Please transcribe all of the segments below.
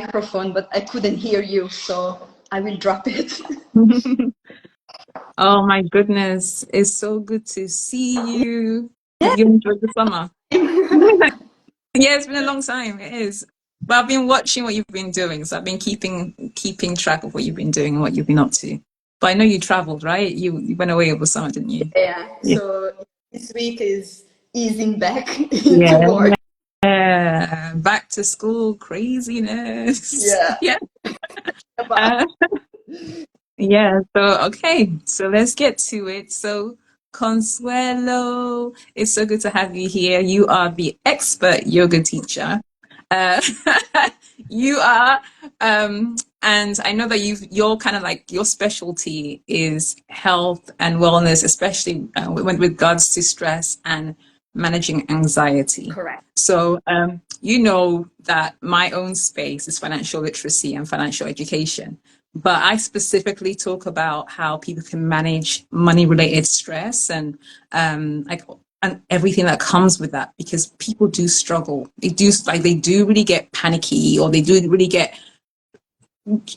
microphone, but I couldn't hear you, so I will drop it. Oh my goodness, it's so good to see you. Have you enjoyed the summer? Yeah, it's been a long time. It is. But I've been watching what you've been doing, so I've been keeping track of what you've been doing and what you've been up to. But I know you traveled, right? You went away over summer, didn't you? Yeah. Yeah. So this week is easing back into Yeah. work. Yeah. Back to school craziness. Yeah. Yeah. Uh, yeah. So okay. So let's get to it. So Consuelo, it's so good to have you here. You are the expert yoga teacher. Uh, you are, and I know that you're kind of like your specialty is health and wellness, especially with regards to stress and managing anxiety. Correct. So, you know that my own space is financial literacy and financial education, but I specifically talk about how people can manage money-related stress and like and everything that comes with that, because people do struggle. They do really get panicky, or they do really get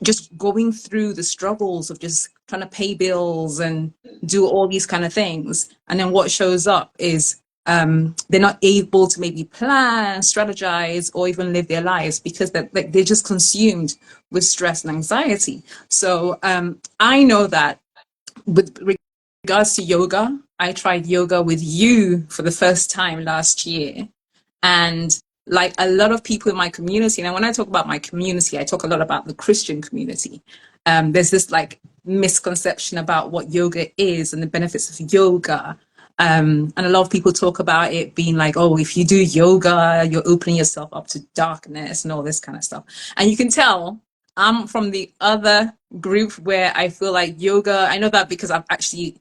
just going through the struggles of just trying to pay bills and do all these kind of things. And then what shows up is they're not able to maybe plan, strategize, or even live their lives because they're just consumed with stress and anxiety. So I know that with regards to yoga, I tried yoga with you for the first time last year. And like a lot of people in my community, and when I talk about my community, I talk a lot about the Christian community. There's this like misconception about what yoga is and the benefits of yoga. And a lot of people talk about it being like, oh, if you do yoga, you're opening yourself up to darkness and all this kind of stuff. And you can tell I'm from the other group where I feel like yoga, I know that because I've actually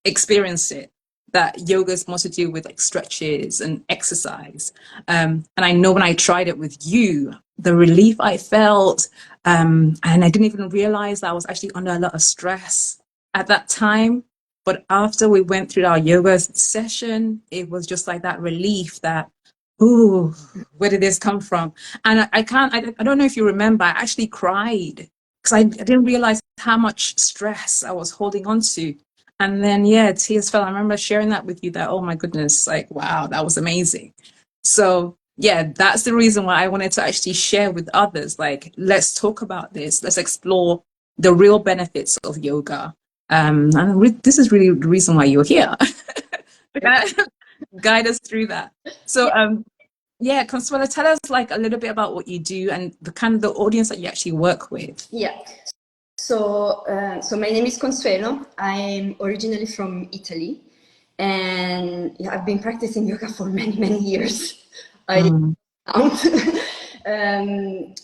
experienced it, that yoga is more to do with like stretches and exercise. And I know when I tried it with you, the relief I felt, and I didn't even realize that I was actually under a lot of stress at that time. But after we went through our yoga session, it was just like that relief that, ooh, where did this come from? And I don't know if you remember, I actually cried because I didn't realize how much stress I was holding on to. And then, yeah, tears fell. I remember sharing that with you that, oh my goodness, like, wow, that was amazing. So, yeah, that's the reason why I wanted to actually share with others. Like, let's talk about this. Let's explore the real benefits of yoga. This is really the reason why you're here. Guide us through that. So, yeah, Consuelo, tell us like a little bit about what you do and the kind of the audience that you actually work with. Yeah. So my name is Consuelo. I'm originally from Italy, and I've been practicing yoga for many, many years.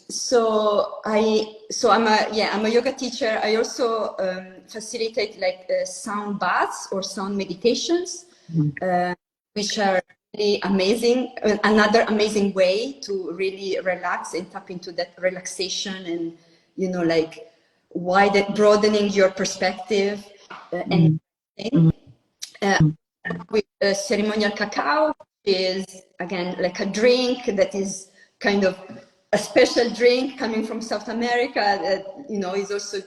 So I'm a yoga teacher. I also facilitate like sound baths or sound meditations, which are really amazing. Another amazing way to really relax and tap into that relaxation and, you know, like broadening your perspective and with ceremonial cacao is again like a drink that is kind of a special drink coming from South America that, you know, is also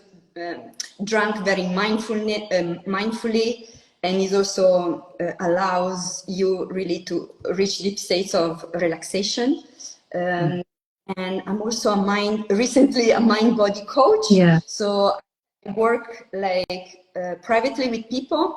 drunk very mindfully, and is also allows you really to reach deep states of relaxation. And I'm also recently a mind-body coach. Yeah. So I work like privately with people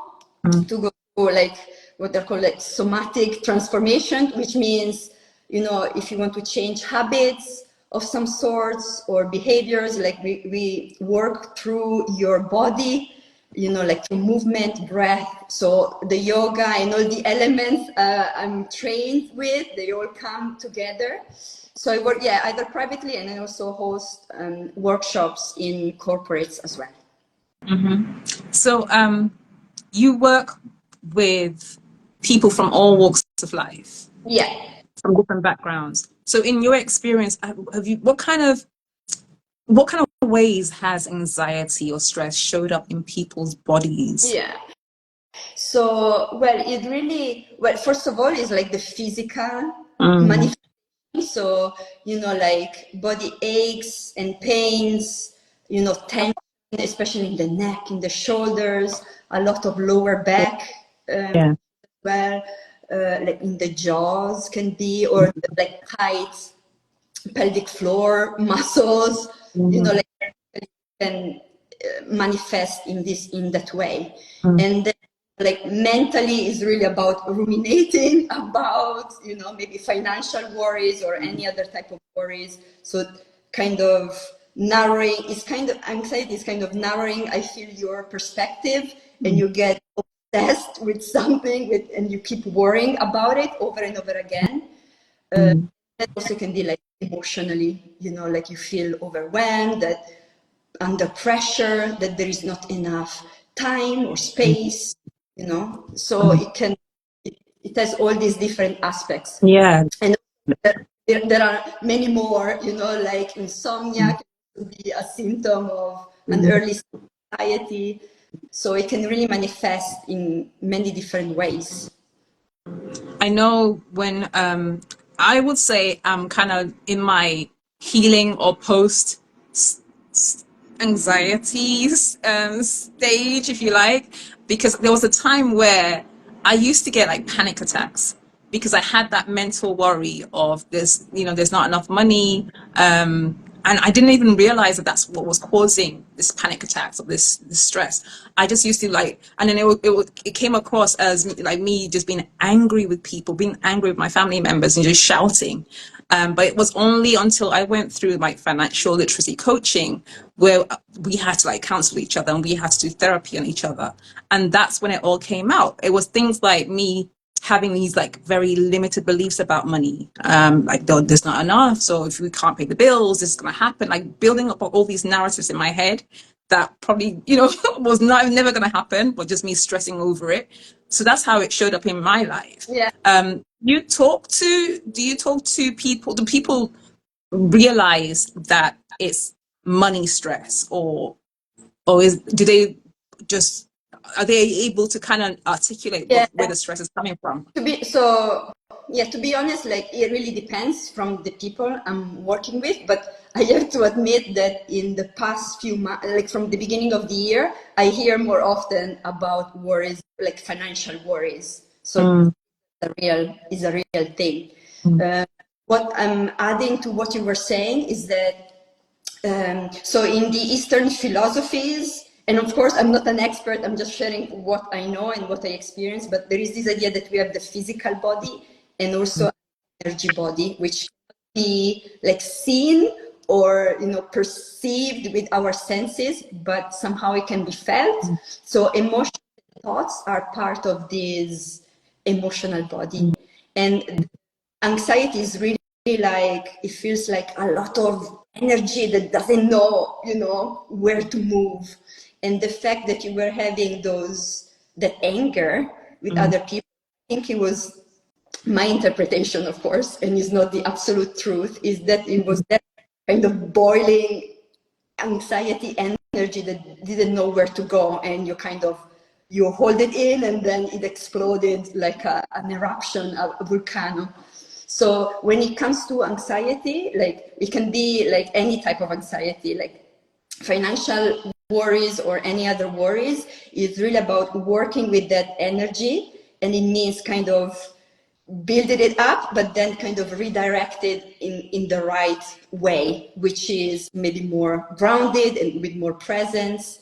to go through like what they're called like somatic transformation, which means, you know, if you want to change habits of some sorts or behaviors, like we work through your body, you know, like through movement, breath. So the yoga and all the elements I'm trained with, they all come together. So I work, yeah, either privately, and I also host workshops in corporates as well. So you work with people from all walks of life. Yeah. From different backgrounds. So in your experience, what kind of ways has anxiety or stress showed up in people's bodies? Yeah. So, well, first of all, is like the physical manifestation So, like body aches and pains, tension, especially in the neck, in the shoulders, a lot of lower back, Yeah. well, like in the jaws can be, or like tight pelvic floor muscles, like can manifest in that way. And then, like mentally is really about ruminating about, maybe financial worries or any other type of worries. So kind of narrowing is kind of anxiety is kind of narrowing, I feel, your perspective, and you get obsessed with something and you keep worrying about it over and over again. That also can be like emotionally, like you feel overwhelmed, that under pressure, that there is not enough time or space, so it has all these different aspects. Yeah. And there are many more, like insomnia can be a symptom of an early anxiety. So it can really manifest in many different ways. I know when I would say I'm kind of in my healing or post anxieties stage, if you like, because there was a time where I used to get like panic attacks because I had that mental worry of this, there's not enough money. And I didn't even realize that that's what was causing this panic attacks or this stress. I just used to and then it came across as like me just being angry with people, being angry with my family members and just shouting. But it was only until I went through like financial literacy coaching where we had to like counsel each other and we had to do therapy on each other. And that's when it all came out. It was things like me having these like very limited beliefs about money, like there's not enough, so if we can't pay the bills, this is going to happen, like building up all these narratives in my head that probably was never going to happen, but just me stressing over it. So that's how it showed up in my life. Yeah. Do you talk to people? Do people realize that it's money stress, or do they just, are they able to kind of articulate where the stress is coming from? To be honest, like it really depends from the people I'm working with, but I have to admit that in the past few months, like from the beginning of the year, I hear more often about worries, like financial worries. So is a real thing. What I'm adding to what you were saying is that so in the Eastern philosophies, and of course, I'm not an expert, I'm just sharing what I know and what I experience, but there is this idea that we have the physical body and also energy body, which can be like seen or perceived with our senses, but somehow it can be felt. So emotional thoughts are part of this emotional body. And anxiety is really like, it feels like a lot of energy that doesn't know, where to move. And the fact that you were having that anger with other people, I think it was my interpretation, of course, and it's not the absolute truth, is that it was that kind of boiling anxiety energy that didn't know where to go, and you hold it in, and then it exploded like an eruption, a volcano. So when it comes to anxiety, like it can be like any type of anxiety, like financial worries or any other worries, is really about working with that energy, and it means kind of building it up, but then kind of redirect it in the right way, which is maybe more grounded and with more presence.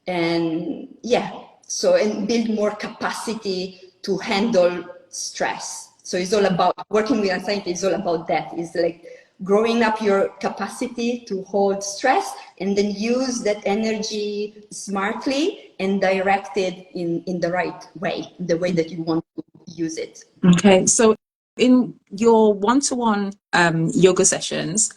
And and build more capacity to handle stress. So it's all about working with anxiety, it's all about that. It's like growing up your capacity to hold stress and then use that energy smartly and direct it in the right way, the way that you want to use it. Okay, so in your one-to-one yoga sessions,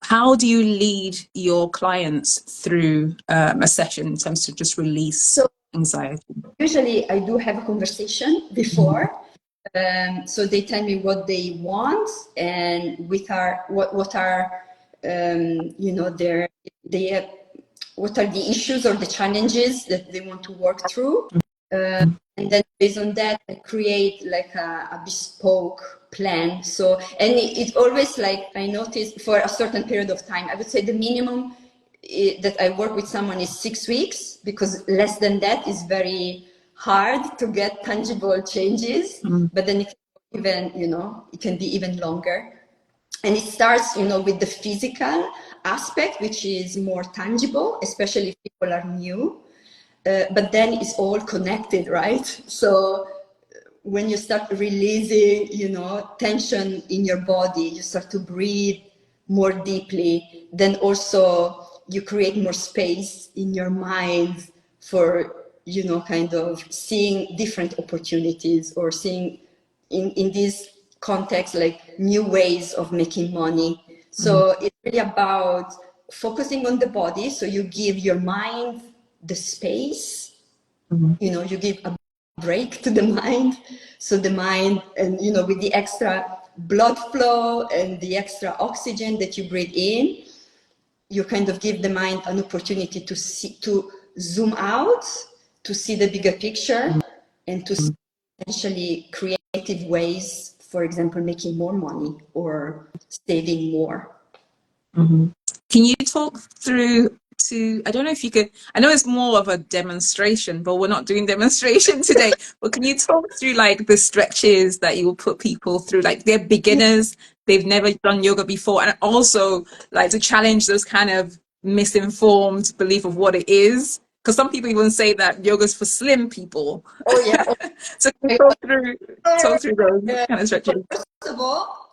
how do you lead your clients through a session in terms of just release anxiety? Usually I do have a conversation before. So they tell me what they want and what are what are the issues or the challenges that they want to work through. And then based on that, I create like a bespoke plan. So, and it's always like I noticed for a certain period of time, I would say the minimum that I work with someone is 6 weeks, because less than that is very hard to get tangible changes. But then it can even, it can be even longer. And it starts, with the physical aspect, which is more tangible, especially if people are new. But then it's all connected, right? So when you start releasing, tension in your body, you start to breathe more deeply. Then also you create more space in your mind for, kind of seeing different opportunities, or seeing in this context, like new ways of making money. So it's really about focusing on the body. So you give your mind the space, you give a break to the mind. So the mind, and with the extra blood flow and the extra oxygen that you breathe in, you kind of give the mind an opportunity to zoom out, to see the bigger picture, and to see potentially creative ways, for example, making more money or saving more. Can you talk through I don't know if you could, I know it's more of a demonstration, but we're not doing demonstration today, but can you talk through like the stretches that you will put people through, like they're beginners, they've never done yoga before, and also like to challenge those kind of misinformed belief of what it is? Because some people even say that yoga's for slim people. Oh yeah. So can you talk through those kind of stretches? First of all,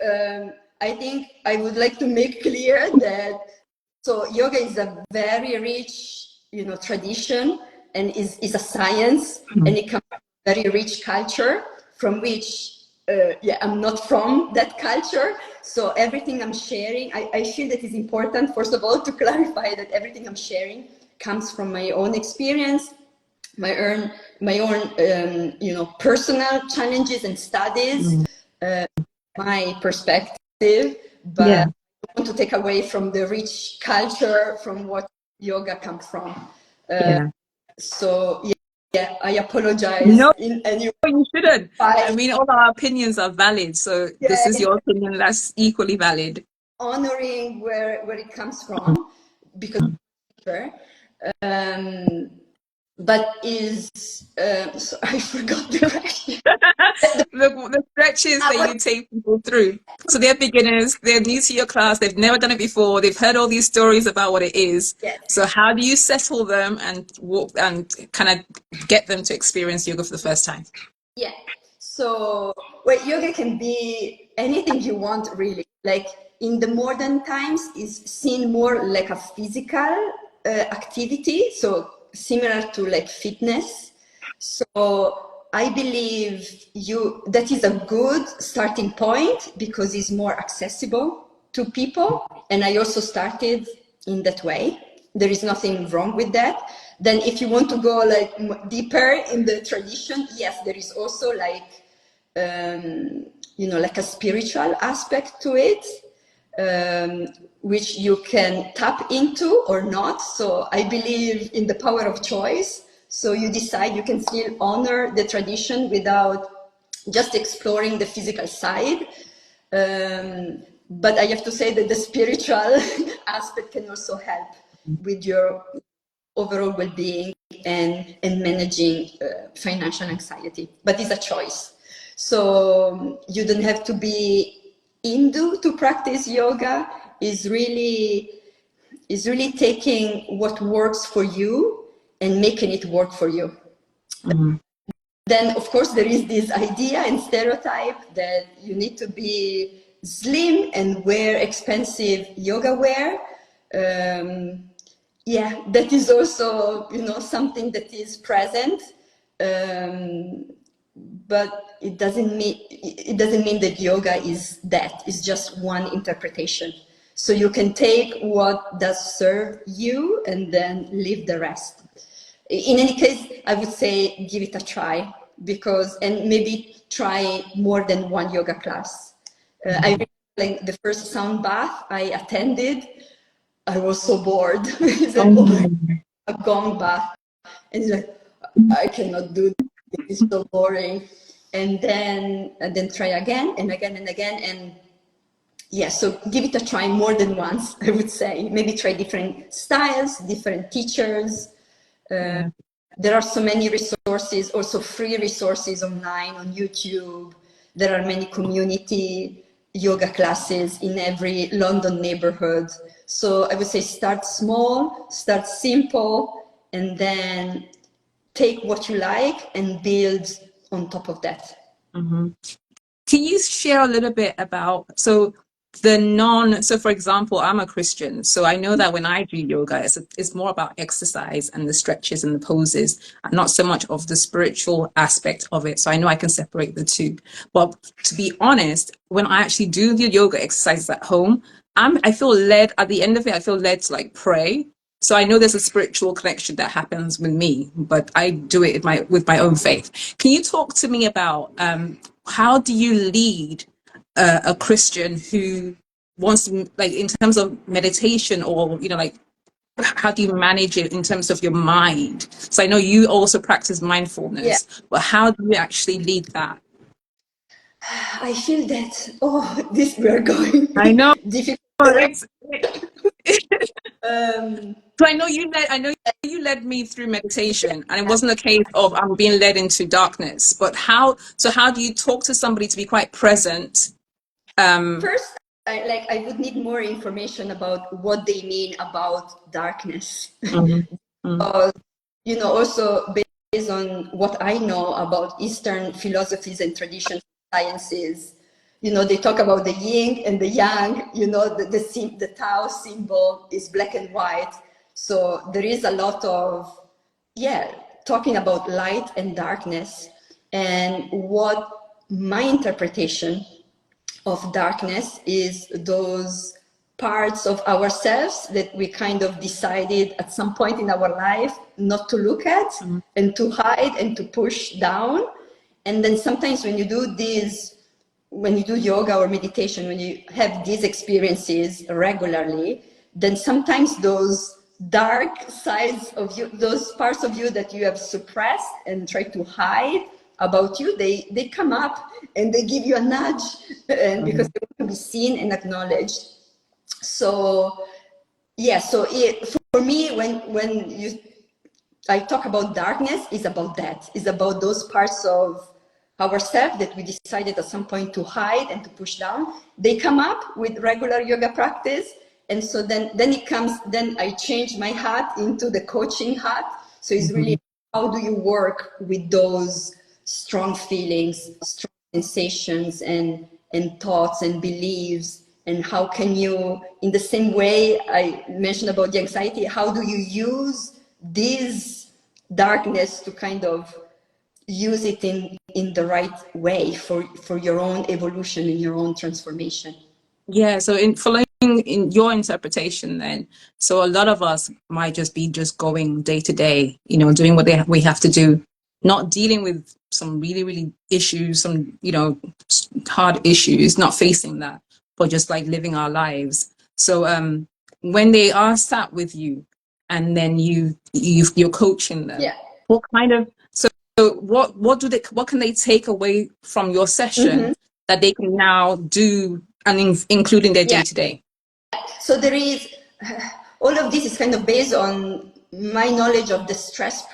I think I would like to make clear that yoga is a very rich, tradition, and is a science, and it comes from a very rich culture from which, I'm not from that culture. So everything I'm sharing, I feel that it's important, first of all, to clarify that everything I'm sharing comes from my own experience, my own personal challenges and studies, my perspective, but I don't want to take away from the rich culture from what yoga comes from. So I apologize. No, in any you shouldn't. I way. mean, all our opinions are valid, so this is your opinion that's equally valid. Honoring where it comes from, because but is so I forgot the question. The stretches that you take people through. So they're beginners, they're new to your class, they've never done it before, they've heard all these stories about what it is. Yes. So how do you settle them and walk and kind of get them to experience yoga for the first time? Yeah. So, yoga can be anything you want, really. Like in the modern times, is seen more like a physical activity, so similar to like fitness. So I believe that is a good starting point, because it's more accessible to people. And I also started in that way. There is nothing wrong with that. Then if you want to go like deeper in the tradition, yes, there is also like, like a spiritual aspect to it, which you can tap into or not. So I believe in the power of choice. So you decide, you can still honor the tradition without just exploring the physical side. But I have to say that the spiritual aspect can also help with your overall well-being and managing financial anxiety. But it's a choice. So you don't have to be Hindu to practice yoga. Is really taking what works for you and making it work for you. Then, of course, there is this idea and stereotype that you need to be slim and wear expensive yoga wear. That is also, something that is present. But it doesn't mean that yoga is that. It's just one interpretation. So you can take what does serve you and then leave the rest. In any case, I would say give it a try, and maybe try more than one yoga class. I remember, like, the first sound bath I attended, I was so bored. It's like, a gong bath. And it's like, I cannot do This is so boring. And then try again and again and again. And yeah, so give it a try more than once, I would say. Maybe try different styles, different teachers. There are so many resources, also free resources online on YouTube. There are many community yoga classes in every London neighborhood. So I would say start small, start simple, and then take what you like and build on top of that. Mm-hmm. Can you share a little bit about, so for example, I'm a Christian, so I know that when I do yoga, it's more about exercise and the stretches and the poses, and not so much of the spiritual aspect of it. So I know I can separate the two. But to be honest, when I actually do the yoga exercises at home, I feel led, at the end of it, I feel led to like pray. So I know there's a spiritual connection that happens with me, but I do it with my own faith. Can you talk to me about how do you lead a Christian who wants to, like, in terms of meditation, or like, how do you manage it in terms of your mind? So I know you also practice mindfulness, but how do you actually lead that? I feel that, this we are going I know difficult. it's. So I know you led me through meditation, and it wasn't a case of I'm being led into darkness. But how do you talk to somebody to be quite present? First, I would need more information about what they mean about darkness. Also based on what I know about Eastern philosophies and traditions, sciences, they talk about the yin and the yang, the Tao symbol is black and white. So there is a lot of, talking about light and darkness, and what my interpretation of darkness is those parts of ourselves that we kind of decided at some point in our life not to look at, and to hide and to push down. And then sometimes when you do yoga or meditation, when you have these experiences regularly, then sometimes those dark sides of you, those parts of you that you have suppressed and tried to hide about you, they come up and they give you a nudge, and because they want to be seen and acknowledged. So for me, when I talk about darkness, is about that. It's about those parts of ourselves that we decided at some point to hide and to push down. They come up with regular yoga practice. And so then I change my hat into the coaching hat. So it's really, how do you work with those strong feelings, strong sensations, and thoughts and beliefs? And how can you, in the same way I mentioned about the anxiety, how do you use this darkness to kind of use it in the right way for your own evolution and your own transformation? Yeah, so in following in your interpretation then, so a lot of us might just be going day to day, doing what we have to do, not dealing with some really, really issues, some, hard issues, not facing that, but just like living our lives. So when they are sat with you and then you're coaching them, what kind of, so what can they take away from your session that they can now do and including their day-to-day? So there is, all of this is kind of based on my knowledge of the stress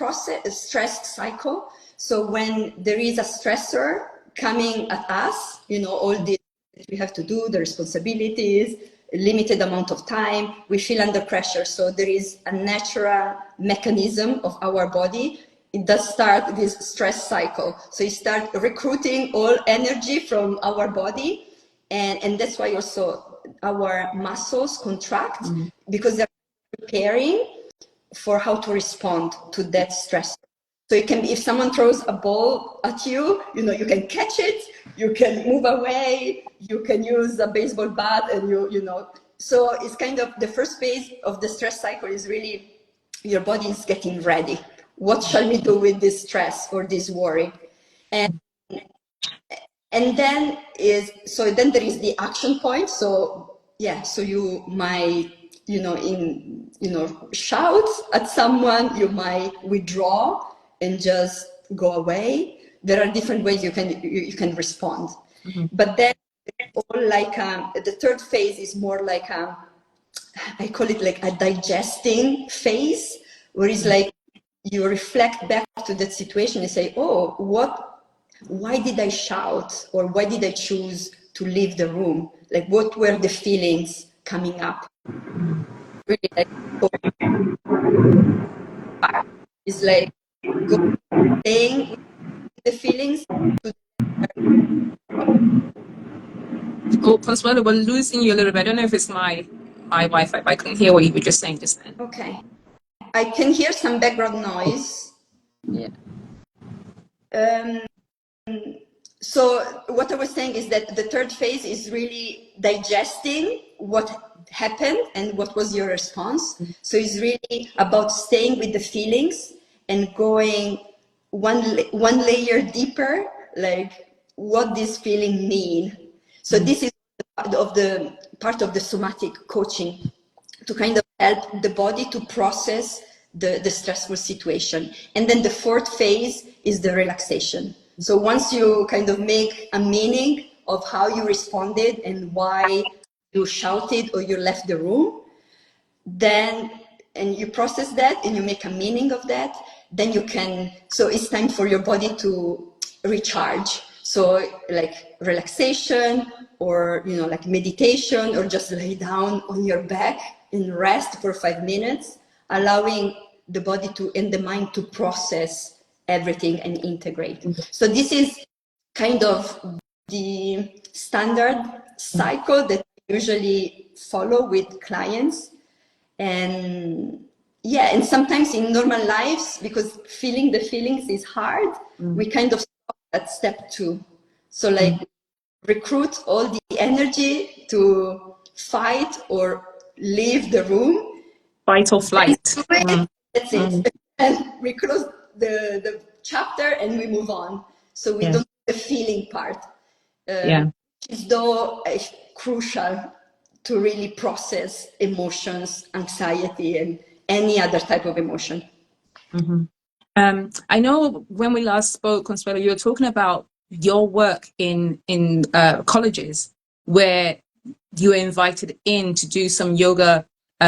stress cycle. So when there is a stressor coming at us, all this that we have to do, the responsibilities, a limited amount of time, we feel under pressure. So there is a natural mechanism of our body. It does start this stress cycle. So it starts recruiting all energy from our body. And that's why also our muscles contract, because they're preparing for how to respond to that stress. So it can be, if someone throws a ball at you, you can catch it, you can move away, you can use a baseball bat, and so it's kind of the first phase of the stress cycle is really your body is getting ready. What shall we do with this stress or this worry? And then there is the action point. So you might, shout at someone, you might withdraw and just go away. There are different ways you can respond. But then all like the third phase is more like I call it like a digesting phase, where it's like you reflect back to that situation and say, oh, why did I shout, or why did I choose to leave the room? Like, what were the feelings coming up? Really, like, it's like staying with the feelings. Oh, Consuelo, we're losing you a little bit. I don't know if it's my Wi-Fi, but I couldn't hear what you were just saying just then. Okay, I can hear some background noise. Yeah. So what I was saying is that the third phase is really digesting what happened and what was your response. So it's really about staying with the feelings and going one layer deeper, like what this feeling mean. So this is part of the somatic coaching, to kind of help the body to process the stressful situation. And then the fourth phase is the relaxation. So once you kind of make a meaning of how you responded and why you shouted or you left the room, then, and you process that and you make a meaning of that, then you can, so it's time for your body to recharge. So like relaxation, or like meditation, or just lay down on your back and rest for 5 minutes, allowing the body to and the mind to process everything and integrate. So this is kind of the standard cycle that I usually follow with clients. And yeah, and sometimes in normal lives, because feeling the feelings is hard, we kind of stop at step 2. So like recruit all the energy to fight or leave the room. Fight or flight. That's it. And we close the chapter and we move on. So we don't do the feeling part. Is though crucial to really process emotions, anxiety, and any other type of emotion. I know when we last spoke, Consuelo, you were talking about your work in colleges, where you were invited in to do some yoga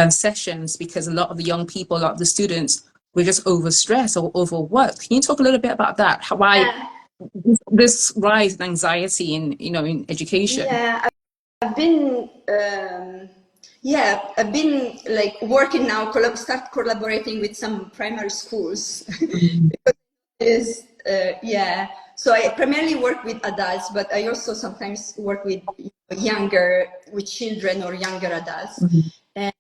sessions because a lot of the young people, a lot of the students were just overstressed or overworked. Can you talk a little bit about that? Why this rise in anxiety in education? Yeah, I've been I've been like working now, start collaborating with some primary schools. So I primarily work with adults, but I also sometimes work with children or younger adults. And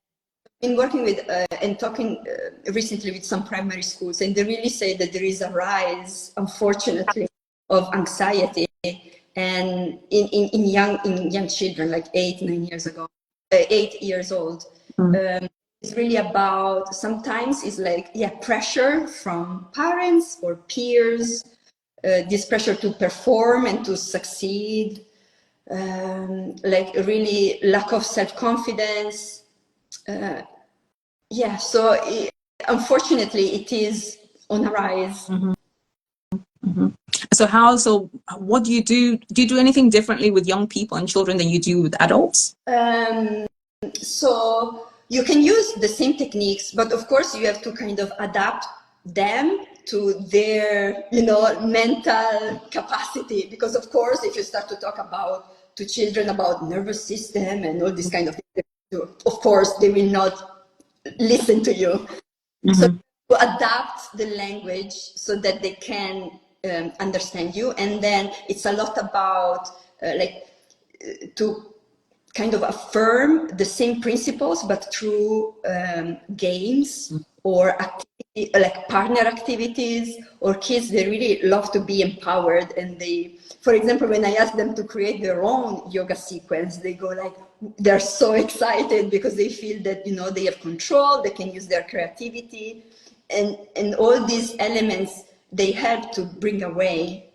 I've been working with and talking recently with some primary schools, and they really say that there is a rise, unfortunately, of anxiety and in young children, like 8 years old. It's really about, sometimes it's like pressure from parents or peers, this pressure to perform and to succeed, like really lack of self-confidence. So unfortunately it is on a rise. So what do you do? Do you do anything differently with young people and children than you do with adults? So you can use the same techniques, but of course you have to kind of adapt them to their, mental capacity. Because of course, if you start to talk to children about nervous system and all this kind of things, of course they will not listen to you. So to adapt the language so that they can understand you. And then it's a lot about to kind of affirm the same principles, but through games or like partner activities. Or kids, they really love to be empowered, and they, for example, when I ask them to create their own yoga sequence, they go like, they're so excited because they feel that they have control, they can use their creativity, and all these elements, they help to bring away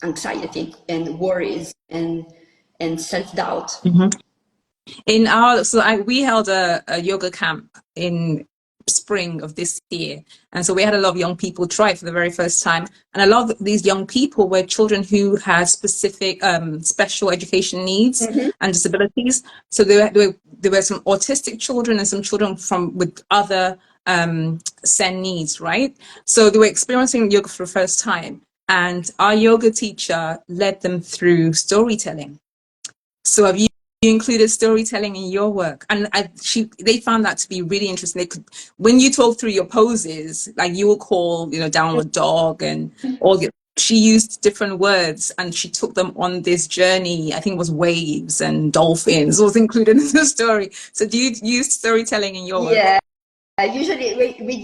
anxiety and worries and self-doubt. We held a yoga camp in spring of this year. And so we had a lot of young people try it for the very first time. And a lot of these young people were children who had specific special education needs and disabilities. So there were some autistic children and some children with other SEN needs, right? So they were experiencing yoga for the first time. And our yoga teacher led them through storytelling. So have you included storytelling in your work? And they found that to be really interesting. When you talk through your poses, like you will call, downward dog and she used different words and she took them on this journey. I think it was waves and dolphins was included in the story. So do you use storytelling in your work? Yeah. Usually with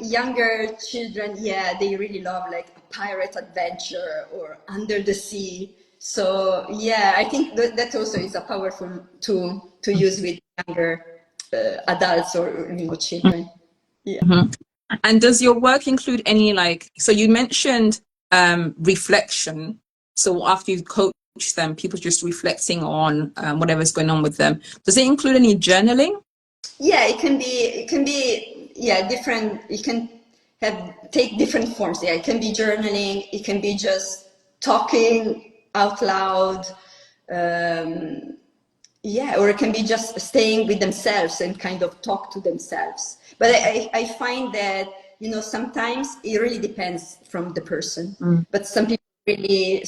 younger children, they really love like a pirate adventure or under the sea. So I think that also is a powerful tool to use with younger adults or children. Yeah. And does your work include any so you mentioned reflection. So after you coach them, people just reflecting on whatever's going on with them. Does it include any journaling? Yeah, it can be different. It can take different forms. Yeah, it can be journaling. It can be just talking out loud. Or it can be just staying with themselves and kind of talk to themselves. But I find that, sometimes it really depends from the person. But some people really,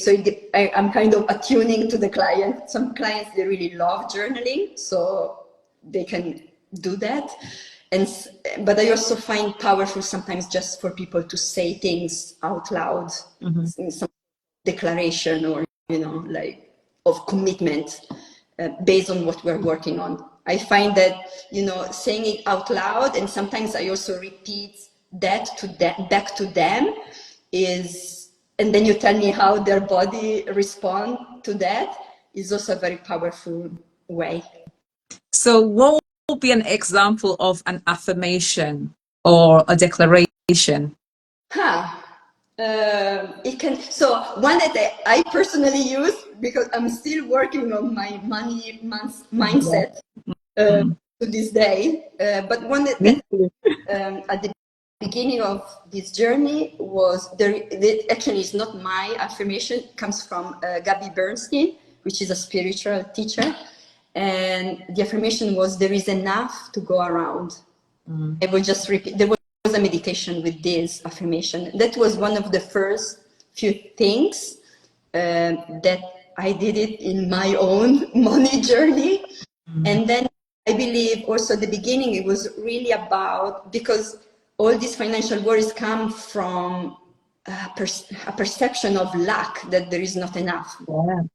I'm kind of attuning to the client. Some clients, they really love journaling, so they can do that. But I also find powerful sometimes just for people to say things out loud, in some declaration or, of commitment. Based on what we're working on. I find that, saying it out loud, and sometimes I also repeat that back to them and then you tell me how their body respond to that, is also a very powerful way. So what will be an example of an affirmation or a declaration? It can. So one that I personally use, because I'm still working on my money mindset to this day. But one that at the beginning of this journey was actually it's not my affirmation. It comes from Gabby Bernstein, which is a spiritual teacher, and the affirmation was, "There is enough to go around." I will just repeat. There was a meditation with this affirmation. That was one of the first few things that I did it in my own money journey. And then I believe also at the beginning it was really about, because all these financial worries come from a perception of lack, that there is not enough.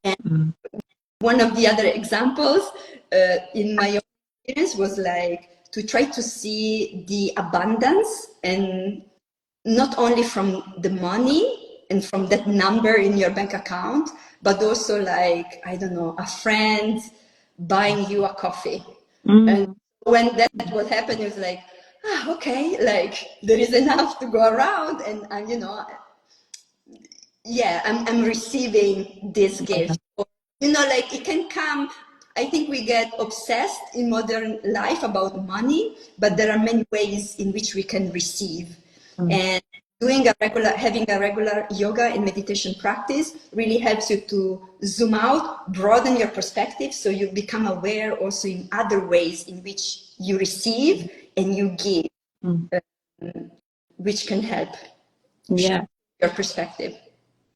And one of the other examples in my own experience was to try to see the abundance, and not only from the money and from that number in your bank account, but also I don't know, a friend buying you a coffee. And when that would happen, it was okay, there is enough to go around, and I'm receiving this gift. It can come. I think we get obsessed in modern life about money, but there are many ways in which we can receive. And having a regular yoga and meditation practice really helps you to zoom out, broaden your perspective, so you become aware also in other ways in which you receive and you give, which can help your perspective.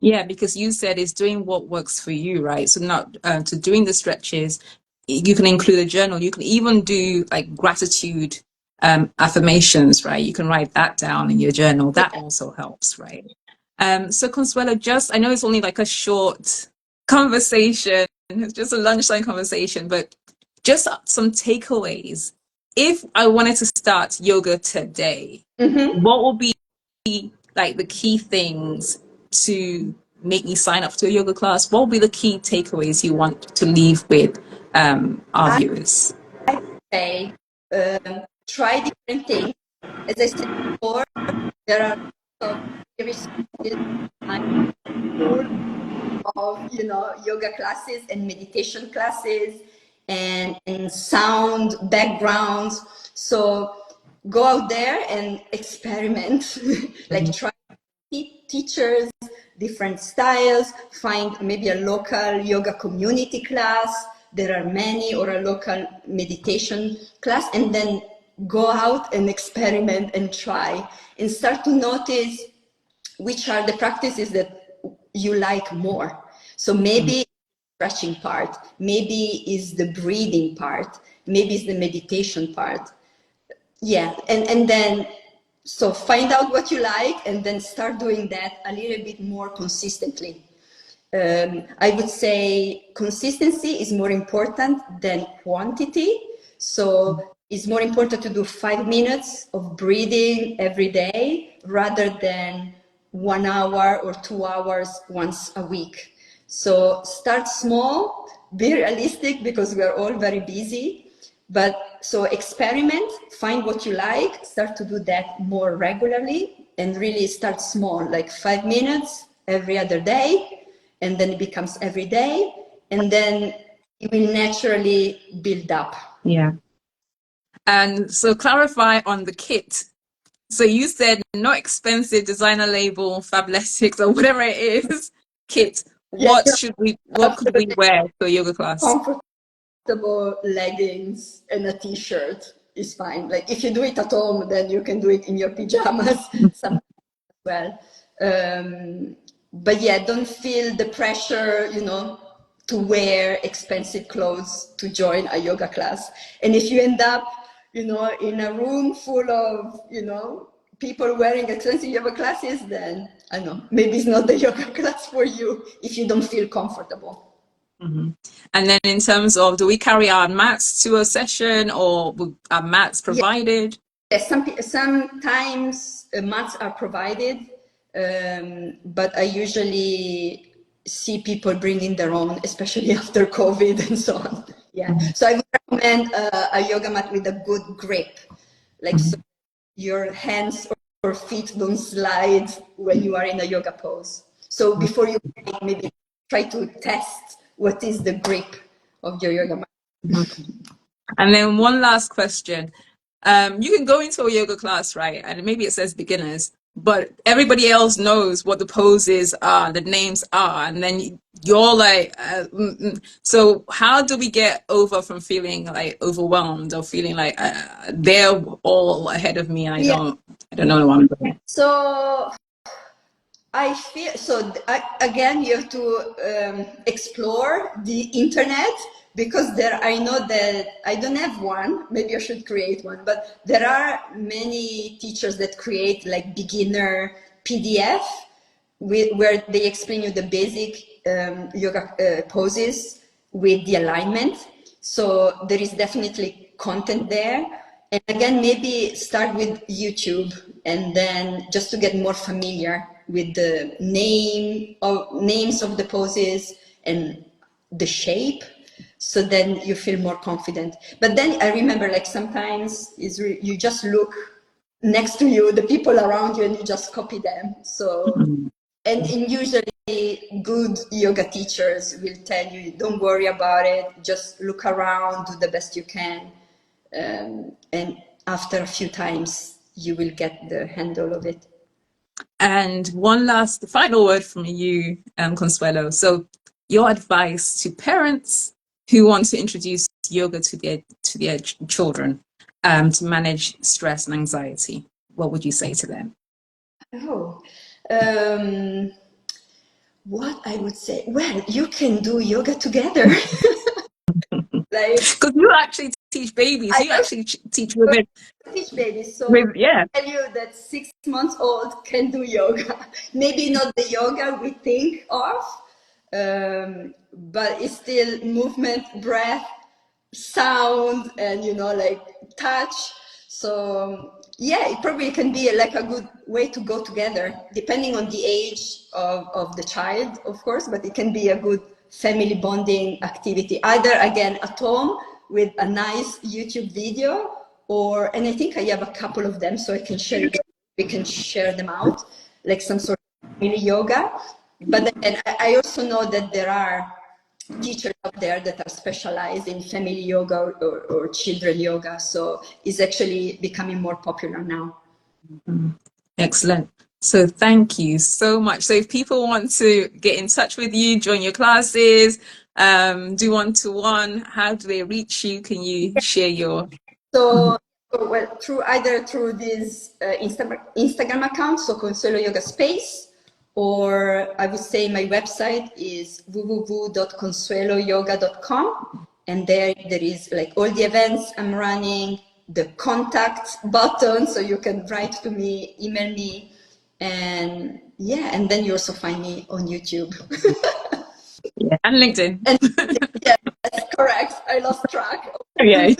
Yeah, because you said it's doing what works for you, right? So not to doing the stretches, you can include a journal. You can even do gratitude affirmations, right? You can write that down in your journal. That also helps, right? So Consuelo, I know it's only a short conversation. It's just a lunchtime conversation, but just some takeaways. If I wanted to start yoga today, what will be the key things to make me sign up to a yoga class? What will be the key takeaways you want to leave with our viewers? I say try different things. As I said before, there are lots of resources of yoga classes and meditation classes and sound backgrounds. So go out there and experiment, like try teachers, different styles, find maybe a local yoga community class. There are many, or a local meditation class, and then go out and experiment and try and start to notice which are the practices that you like more. So maybe stretching part, maybe is the breathing part, maybe is the meditation part. Yeah, and then so find out what you like and then start doing that a little bit more consistently. I would say consistency is more important than quantity. So it's more important to do 5 minutes of breathing every day rather than 1 hour or 2 hours once a week. So start small, be realistic because we are all very busy. But so experiment, find what you like, start to do that more regularly and really start small, like 5 minutes every other day, and then it becomes every day, and then it will naturally build up. Yeah. And so clarify on the kit. So you said not expensive designer label, Fabletics or whatever it is, kit. What could we wear to a yoga class? Comfortable leggings and a t-shirt is fine. Like if you do it at home, then you can do it in your pajamas sometimes as well. But yeah, don't feel the pressure, to wear expensive clothes to join a yoga class. And if you end up, in a room full of, people wearing expensive yoga classes, then I don't know, maybe it's not the yoga class for you if you don't feel comfortable. Mm-hmm. And then in terms of, do we carry our mats to a session, or are mats provided? Yes, sometimes mats are provided, but I usually see people bringing their own, especially after COVID and so on. Yeah, so I would recommend a yoga mat with a good grip, like so your hands or feet don't slide when you are in a yoga pose. So before you maybe try to test what is the grip of your yoga mat. Okay. And then one last question. You can go into a yoga class, right? And maybe it says beginners, but everybody else knows what the poses are, the names are, and then you're like, so how do we get over from feeling like overwhelmed or feeling like they're all ahead of me and I don't know what I'm doing? So I feel so. Again, you have to explore the internet because I know that I don't have one. Maybe I should create one. But there are many teachers that create like beginner PDF where they explain you the basic yoga poses with the alignment. So there is definitely content there. And again, maybe start with YouTube and then just to get more familiar with the names of the poses and the shape. So then you feel more confident. But then I remember like sometimes you just look next to you, the people around you, and you just copy them. So, and usually good yoga teachers will tell you, don't worry about it, just look around, do the best you can. And after a few times, you will get the handle of it. And one last final word from you, Consuelo. So your advice to parents who want to introduce yoga to their children to manage stress and anxiety, what would you say to them? What I would say, well, you can do yoga together. Because you actually teach babies, you actually teach women. Teach babies, so Yeah. I tell you that 6 months old can do yoga. Maybe not the yoga we think of, but it's still movement, breath, sound, and like touch. So yeah, it probably can be like a good way to go together, depending on the age of the child, of course, but it can be a good family bonding activity, either again at home with a nice YouTube video, and I think I have a couple of them, so we can share them out, like some sort of family yoga. But then I also know that there are teachers out there that are specialized in family yoga or children yoga. So it's actually becoming more popular now. Excellent. So thank you so much. So if people want to get in touch with you, join your classes, do one-to-one, how do they reach you? Can you share your... So, well, through this Instagram account, so Consuelo Yoga Space, or I would say my website is www.consueloyoga.com, and there is like all the events I'm running, the contact button, so you can write to me, email me, and yeah, and then you also find me on YouTube. Yeah, and LinkedIn. And yeah, that's correct. I lost track. Yeah,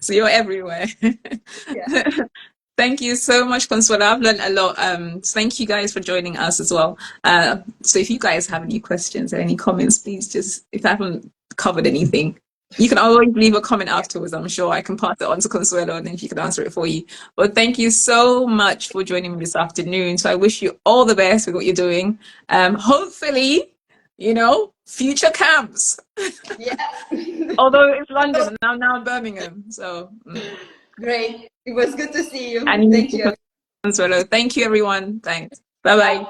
so you're everywhere. Yeah. Thank you so much, Consuelo. I've learned a lot. Thank you guys for joining us as well. So if you guys have any questions or any comments, please just, if I haven't covered anything, you can always leave a comment afterwards. I'm sure I can pass it on to Consuelo and then she can answer it for you. But thank you so much for joining me this afternoon. So I wish you all the best with what you're doing. Hopefully, future camps. Yeah. Although it's London and I'm now Birmingham. So Great. It was good to see you. and Thank you. Consuelo. Thank you, everyone. Thanks. Bye-bye.